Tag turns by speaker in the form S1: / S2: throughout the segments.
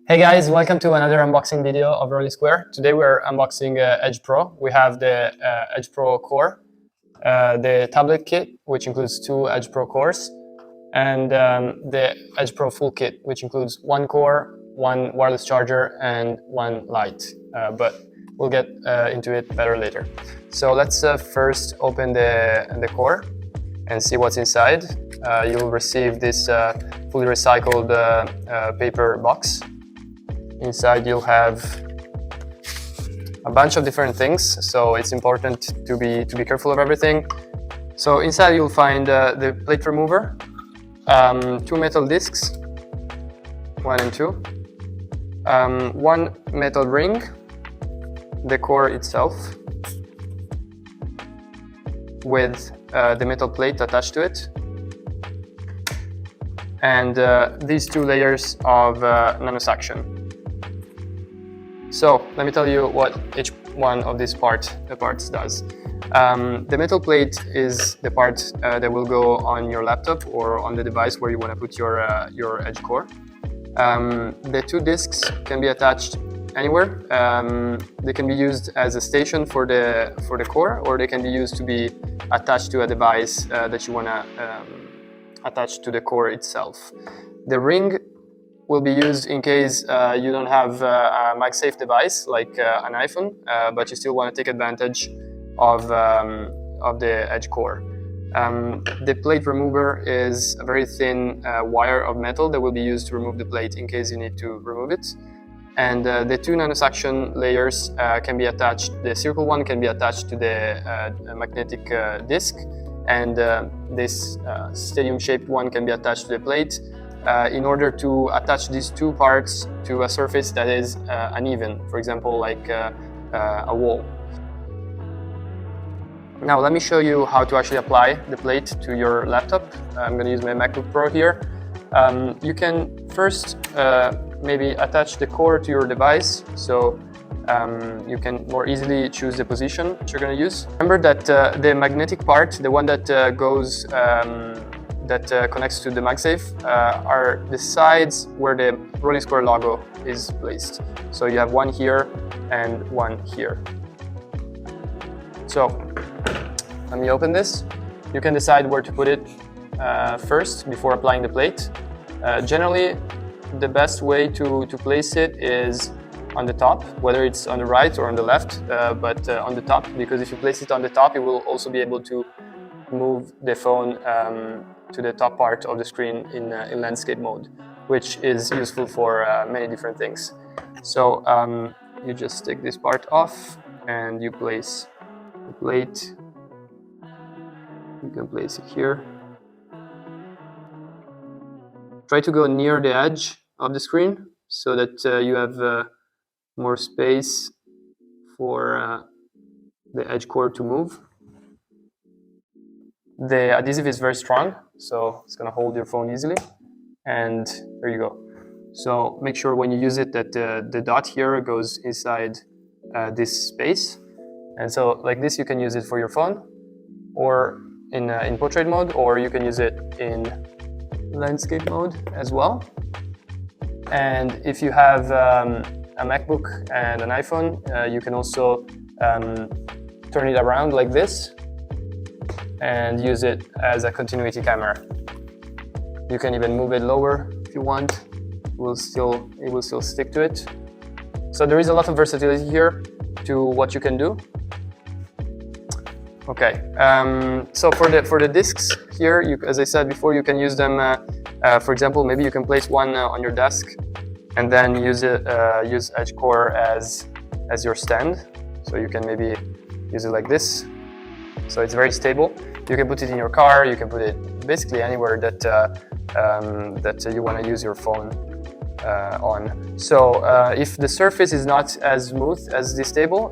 S1: Hey guys, welcome to another unboxing video of Rolly Square. Today we're unboxing Edge Pro. We have the Edge Pro Core, the tablet kit, which includes two Edge Pro cores, and the Edge Pro full kit, which includes one core, one wireless charger, and one light. But we'll get into it better later. So let's first open the core and see what's inside. You'll receive this fully recycled paper box. Inside you'll have a bunch of different things, so it's important to be careful of everything. So inside you'll find the plate remover, two metal discs, 1 and 2, one metal ring, the core itself with the metal plate attached to it, and these two layers of nanosuction. So let me tell you what each one of these parts does. The metal plate is the part that will go on your laptop or on the device where you want to put your Edge core. The two discs can be attached anywhere. They can be used as a station for the core, or they can be used to be attached to a device that you want to attach to the core itself. The ring will be used in case you don't have a MagSafe device like an iPhone, but you still want to take advantage of the Edge core. The plate remover is a very thin wire of metal that will be used to remove the plate in case you need to remove it. And the two nanosuction layers can be attached. The circle one can be attached to the magnetic disc, and this stadium-shaped one can be attached to the plate. In order to attach these two parts to a surface that is uneven, for example, like a wall. Now let me show you how to actually apply the plate to your laptop. I'm going to use my MacBook Pro here. You can first maybe attach the core to your device, so you can more easily choose the position that you're going to use. Remember that the magnetic part, the one that goes that connects to the MagSafe, are the sides where the Rolly Square logo is placed. So you have one here and one here. So let me open this. You can decide where to put it first before applying the plate. Generally, the best way to place it is on the top, whether it's on the right or on the left, but on the top, because if you place it on the top, you will also be able to move the phone to the top part of the screen in landscape mode, which is useful for many different things. So you just take this part off and you place the plate. You can place it here. Try to go near the edge of the screen so that you have more space for the Edge core to move. The adhesive is very strong, so it's going to hold your phone easily. And there you go. So make sure when you use it that the dot here goes inside this space. And so like this, you can use it for your phone, or in portrait mode, or you can use it in landscape mode as well. And if you have a MacBook and an iPhone, you can also turn it around like this and use it as a continuity camera. You can even move it lower if you want. It will still stick to it. So there is a lot of versatility here to what you can do. Okay, so for the discs here, as I said before, you can use them. For example, maybe you can place one on your desk, and then use Edge core as your stand. So you can maybe use it like this. So it's very stable. You can put it in your car. You can put it basically anywhere that you want to use your phone on. So if the surface is not as smooth as this table,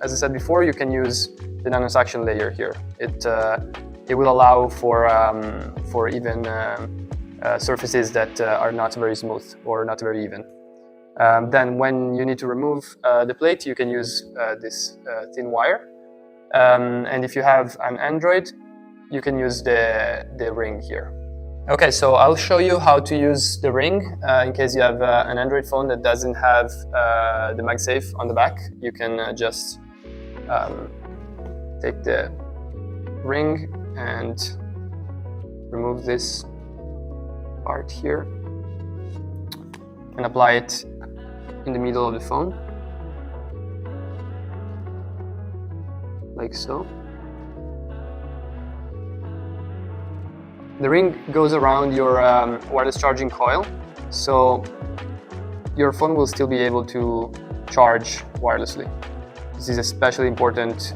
S1: as I said before, you can use the nanosuction layer here. It will allow for even surfaces that are not very smooth or not very even. Then when you need to remove the plate, you can use this thin wire. And if you have an Android, you can use the ring here. Okay, so I'll show you how to use the ring in case you have an Android phone that doesn't have the MagSafe on the back. You can just take the ring and remove this part here and apply it in the middle of the phone, like so. The ring goes around your wireless charging coil, so your phone will still be able to charge wirelessly. This is especially important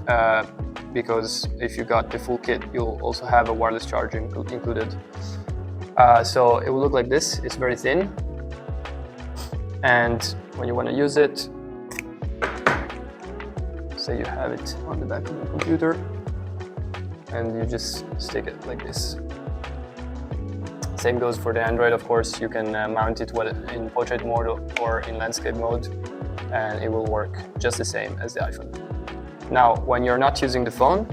S1: because if you got the full kit, you'll also have a wireless charger included. So it will look like this. It's very thin, and when you want to use it, say you have it on the back of the computer, and you just stick it like this. Same goes for the Android, of course. You can mount it in portrait mode or in landscape mode, and it will work just the same as the iPhone. Now, when you're not using the phone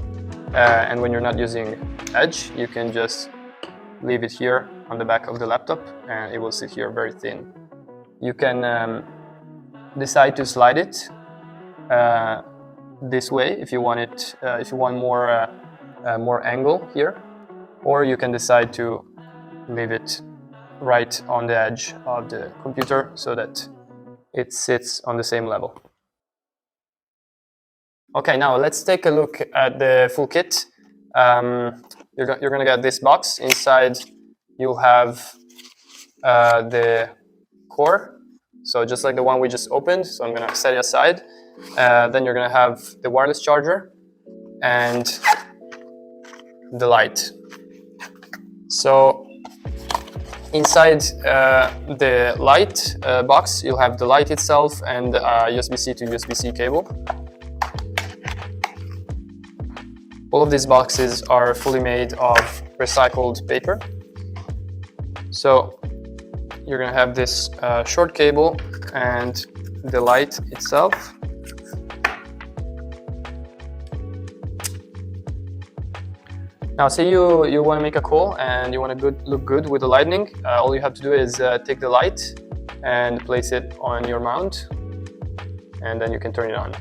S1: and when you're not using Edge, you can just leave it here on the back of the laptop, and it will sit here very thin. You can decide to slide it this way if you want it. If you want more angle here, or you can decide to leave it right on the edge of the computer so that it sits on the same level. Okay, now let's take a look at the full kit. You're going to get this box. Inside you'll have the core, so just like the one we just opened. So I'm going to set it aside. Then you're going to have the wireless charger and the light. So inside the light box, you'll have the light itself and USB-C to USB-C cable. All of these boxes are fully made of recycled paper. So you're going to have this short cable and the light itself. Now, say you want to make a call and you want to look good with the lightning. All you have to do is take the light and place it on your mount, and then you can turn it on.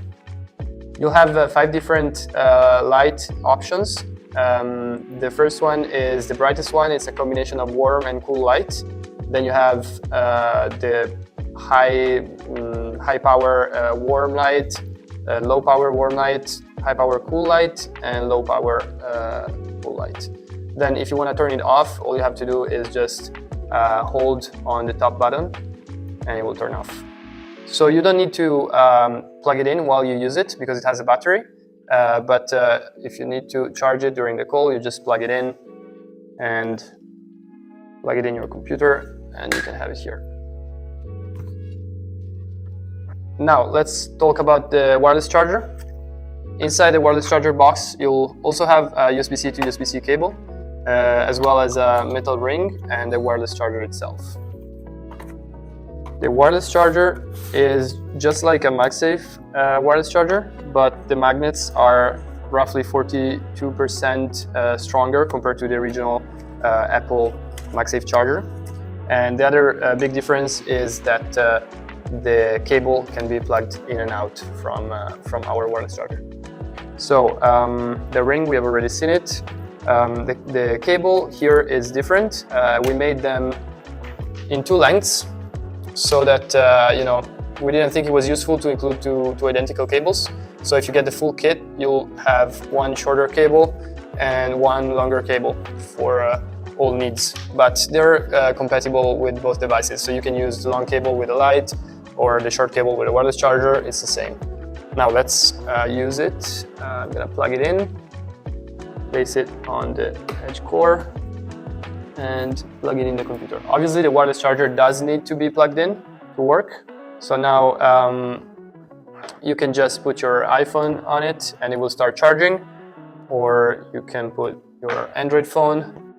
S1: You'll have 5 different light options. The first one is the brightest one. It's a combination of warm and cool light. Then you have the high power warm light, low power warm light, high power cool light, and low power cool light. Then if you want to turn it off, all you have to do is just hold on the top button and it will turn off. So you don't need to plug it in while you use it because it has a battery. But if you need to charge it during the call, you just plug it in and plug it in your computer and you can have it here. Now let's talk about the wireless charger. Inside the wireless charger box, you'll also have a USB-C to USB-C cable, as well as a metal ring and the wireless charger itself. The wireless charger is just like a MagSafe wireless charger, but the magnets are roughly 42% stronger compared to the original Apple MagSafe charger. And the other big difference is that the cable can be plugged in and out from our wireless charger. So the ring, we have already seen it. The cable here is different. We made them in 2 lengths so that we didn't think it was useful to include two identical cables. So if you get the full kit, you'll have 1 shorter cable and 1 longer cable for all needs. But they're compatible with both devices. So you can use the long cable with a light or the short cable with a wireless charger. It's the same. Now let's use it. I'm gonna plug it in, place it on the edge core, and plug it in the computer. Obviously, the wireless charger does need to be plugged in to work. So now you can just put your iPhone on it and it will start charging, or you can put your Android phone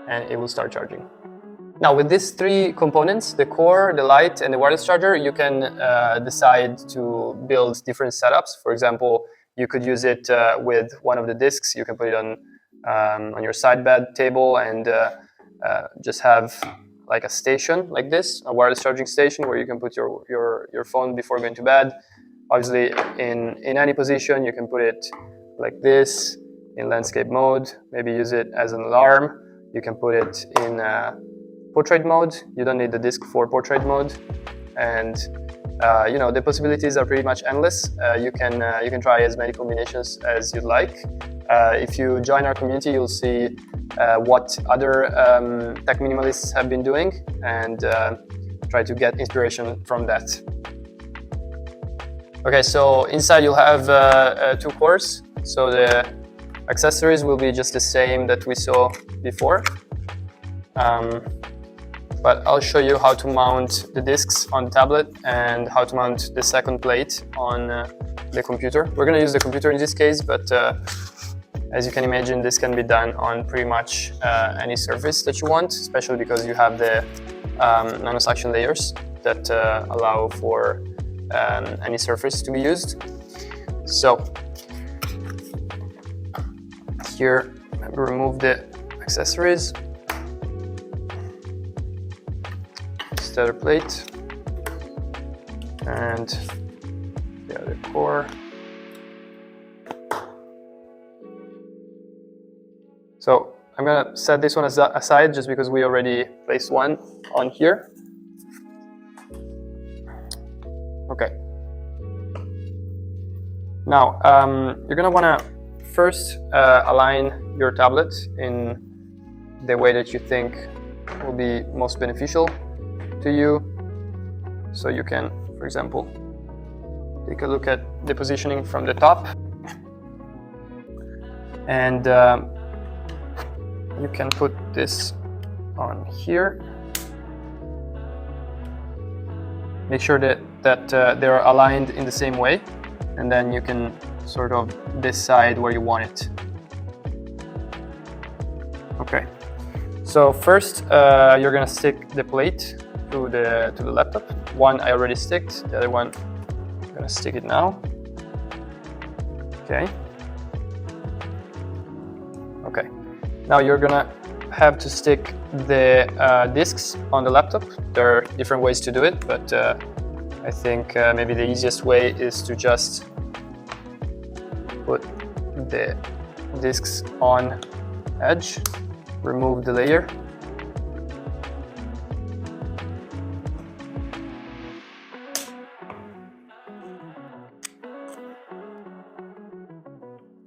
S1: and it will start charging. Now, with these 3 components, the core, the light, and the wireless charger, you can decide to build different setups. For example, you could use it with one of the discs. You can put it on on your side bed table and just have like a station like this, a wireless charging station where you can put your phone before going to bed. Obviously, in any position, you can put it like this in landscape mode. Maybe use it as an alarm. You can put it in portrait mode. You don't need the disc for portrait mode, and the possibilities are pretty much endless. You can try as many combinations as you'd like. If you join our community, you'll see what other tech minimalists have been doing and try to get inspiration from that. Okay, so inside you'll have 2 cores. So the accessories will be just the same that we saw before. But I'll show you how to mount the discs on the tablet and how to mount the second plate on the computer. We're going to use the computer in this case, but as you can imagine, this can be done on pretty much any surface that you want, especially because you have the nanosuction layers that allow for any surface to be used. So here, remove the accessories. Other plate and the other core. So I'm gonna set this one aside just because we already placed one on here. Okay. Now you're gonna wanna first align your tablet in the way that you think will be most beneficial to you. So you can, for example, take a look at the positioning from the top, and you can put this on here. Make sure that they're aligned in the same way, and then you can sort of decide where you want it. Okay, so first you're gonna stick the plate to the laptop. One I already sticked, the other one I'm gonna stick it now. Okay. Okay. Now you're gonna have to stick the discs on the laptop. There are different ways to do it, but I think maybe the easiest way is to just put the discs on edge, remove the layer,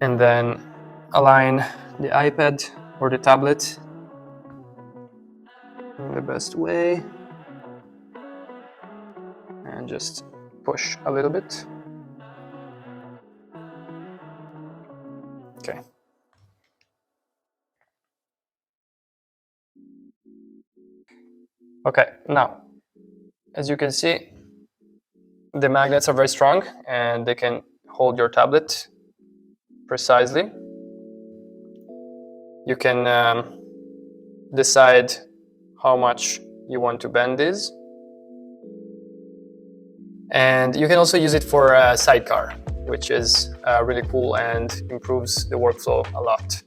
S1: and then align the iPad or the tablet in the best way and just push a little bit. Okay. Okay, now, as you can see, the magnets are very strong and they can hold your tablet precisely. You can decide how much you want to bend these. And you can also use it for a sidecar, which is really cool and improves the workflow a lot.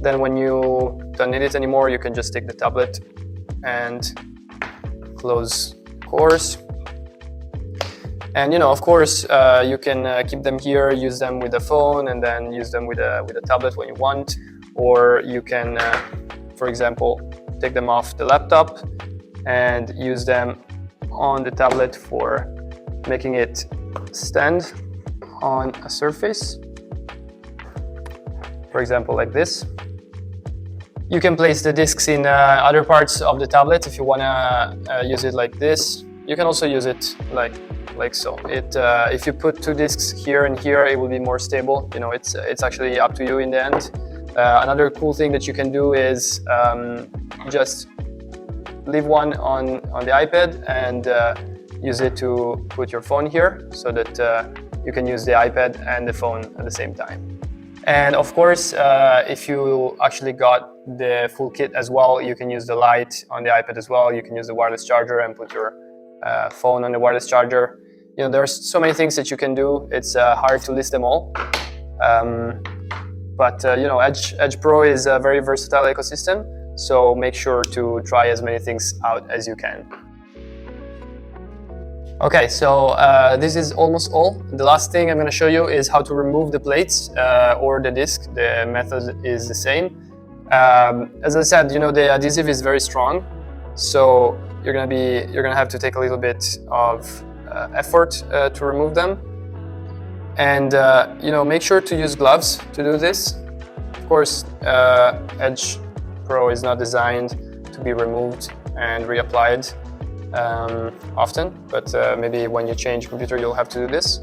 S1: Then when you don't need it anymore, you can just take the tablet and close cores. And of course, you can keep them here, use them with a phone, and then use them with a tablet when you want. Or you can, for example, take them off the laptop and use them on the tablet for making it stand on a surface. For example, like this. You can place the discs in other parts of the tablet if you want to use it like this. You can also use it like so. If you put 2 discs here and here, it will be more stable. It's actually up to you in the end. Another cool thing that you can do is just leave one on the iPad and use it to put your phone here so that you can use the iPad and the phone at the same time. And of course, if you actually got the full kit as well, you can use the light on the iPad as well. You can use the wireless charger and put your phone on the wireless charger. There's so many things that you can do. It's hard to list them all. But Edge Pro is a very versatile ecosystem, so make sure to try as many things out as you can. Okay, so this is almost all. The last thing I'm going to show you is how to remove the plates or the disc. The method is the same. As I said, the adhesive is very strong, so you're gonna have to take a little bit of effort to remove them. And make sure to use gloves to do this. Of course, Edge Pro is not designed to be removed and reapplied often, but maybe when you change computer you'll have to do this.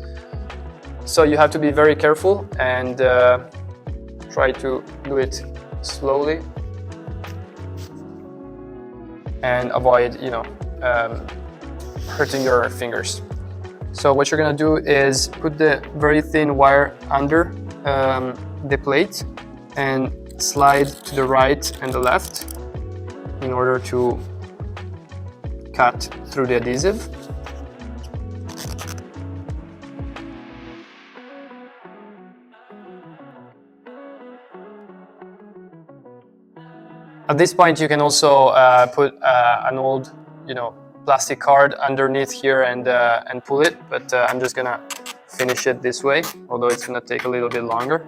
S1: So you have to be very careful and try to do it slowly and avoid hurting your fingers. So what you're gonna do is put the very thin wire under the plate and slide to the right and the left in order to cut through the adhesive. At this point, you can also put an old, plastic card underneath here and pull it. But I'm just gonna finish it this way, although it's gonna take a little bit longer.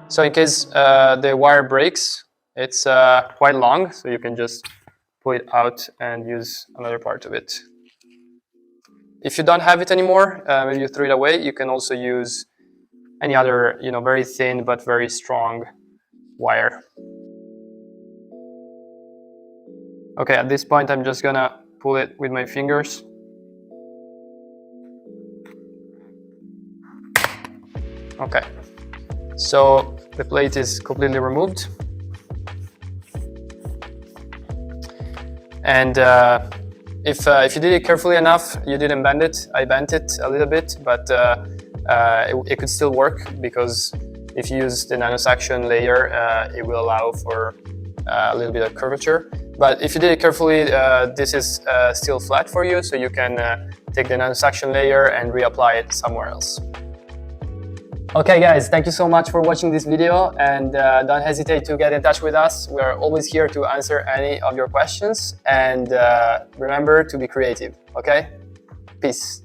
S1: So in case the wire breaks, it's quite long, so you can just pull it out and use another part of it. If you don't have it anymore, maybe you throw it away. You can also use any other, very thin but very strong wire. Okay, at this point I'm just gonna pull it with my fingers. Okay, so the plate is completely removed. And if you did it carefully enough, you didn't bend it. I bent it a little bit, but it could still work, because if you use the nanosuction layer, it will allow for a little bit of curvature. But if you did it carefully, this is still flat for you, so you can take the nanosuction layer and reapply it somewhere else. Okay guys, thank you so much for watching this video, and don't hesitate to get in touch with us. We are always here to answer any of your questions, and remember to be creative, okay? Peace.